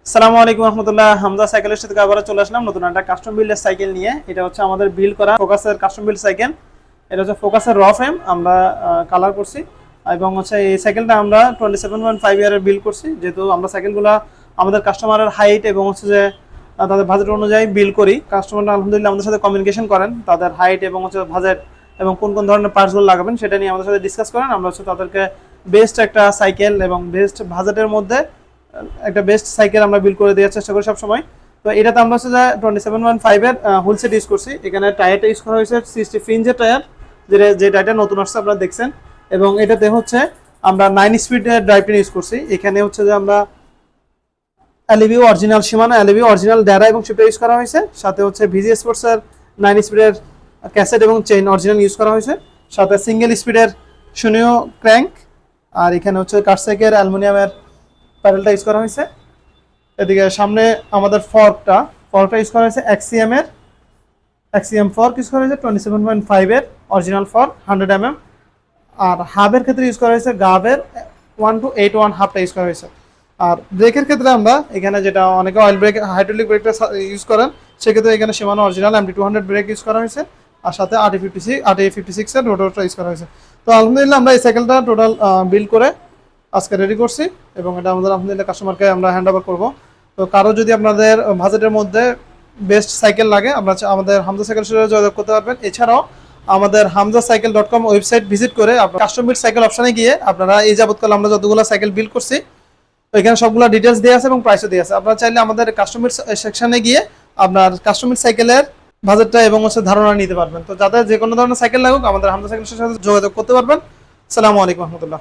আসসালামু আলাইকুম রহমতুল্লাহ। হামজা সাইকেলের সাথে আবার চলে আসলাম নতুন একটা কাস্টম বিল্ডের সাইকেল নিয়ে। এটা হচ্ছে আমাদের বিল্ড করা ফোকাসের কাস্টম বিল্ড সাইকেল। এটা হচ্ছে ফোকাসের র ফ্রেম আমরা কালার করছি, এবং হচ্ছে এই সাইকেলটা আমরা 27.5 ইয়ারের বিল্ড করছি। যেহেতু আমরা সাইকেলগুলো আমাদের কাস্টমারের হাইট এবং হচ্ছে যে তাদের বাজেট অনুযায়ী বিল্ড করি। কাস্টমাররা আলহামদুলিল্লাহ আমাদের সাথে কমিউনিকেশন করেন, তাদের হাইট এবং হচ্ছে বাজেট এবং কোন কোন ধরনের পার্টসগুলো লাগাবেন সেটা নিয়ে আমাদের সাথে ডিসকাস করেন। আমরা হচ্ছে তাদেরকে বেস্ট একটা সাইকেল এবং বেস্ট বাজেটের মধ্যে একটা বেস্ট সাইকেল আমরা বিল্ড করে দেওয়ার চেষ্টা করি সবসময়। তো এটাতে আমরা হচ্ছে যে 27.5 এর হুইল সেট ইউজ করছি। এখানে টায়ারটা ইউজ করা হয়েছে 60 ফ্রিঞ্জের টায়ার, যে টায়ারটা নতুন আসছে আপনারা দেখছেন। এবং এটাতে হচ্ছে আমরা 9 স্পিডের ড্রাইভটা ইউজ করছি। এখানে হচ্ছে যে আমরা এলইবি অরিজিনাল সীমানা, এলইবি অরিজিনাল ড্যারা এবং শিফটার ইউজ করা হয়েছে। সাথে হচ্ছে ভিজি স্পোর্টসের 9 স্পিডের ক্যাসেট এবং চেইন অরিজিনাল ইউজ করা হয়েছে। সাথে সিঙ্গেল স্পিডের শূন্য ক্র্যাঙ্ক, আর এখানে হচ্ছে কার্সাইকের অ্যালুমিনিয়ামের প্যাডেলটা ইউজ করা হয়েছে। এদিকে সামনে আমাদের ফর্কটা ইউজ করা হয়েছে এক্সিএম ফর্ক ইউজ করা হয়েছে 27.5 এর অরিজিনাল ফর্ক 100 mm। আর হাবের ক্ষেত্রে ইউজ করা হয়েছে গাবের 1281 হাবটা ইউজ করা হয়েছে। আর ব্রেকের ক্ষেত্রে আমরা এখানে যেটা অনেকে অয়েল ব্রেক হাইড্রোলিক ব্রেকটা ইউজ করেন, সেক্ষেত্রে এখানে সীমানো অরিজিনাল MT200 ব্রেক ইউজ করা হয়েছে। আর সাথে RT56 এর রোটরটা ইউজ করা হয়েছে। তো আলহামদুলিল্লাহ আমরা এই সাইকেলটা টোটাল বিল্ড করে আজকে রেডি করছি, এবং এটা আমাদের আলহামদুলিল্লাহ কাস্টমারকে আমরা হ্যান্ড ওভার করবো। তো কারো যদি আপনাদের বাজেটের মধ্যে বেস্ট সাইকেল লাগে, আপনারা আমাদের হামজা সাইকেলের সাথে যোগাযোগ করতে পারবেন। এছাড়াও আমাদের hamzacycle.com ওয়েবসাইট ভিজিট করে কাস্টম বিল্ড সাইকেল অপশনে গিয়ে আপনারা এই যাবতকাল আমরা যতগুলো সাইকেল বিল্ড করছি এখানে সবগুলো ডিটেলস দেওয়া আছে এবং প্রাইসও দেওয়া আছে। আপনারা চাইলে আমাদের কাস্টম বিল্ড সেকশনে গিয়ে আপনার কাস্টম বিল্ড সাইকেলের বাজেটটা এবং হচ্ছে ধারণা নিতে পারবেন। তো যাদের যে কোনো ধরনের সাইকেল লাগুক আমাদের হামজা সাইকেলের সাথে যোগাযোগ করতে পারবেন। আসসালামু আলাইকুম রহমতুল্লাহ।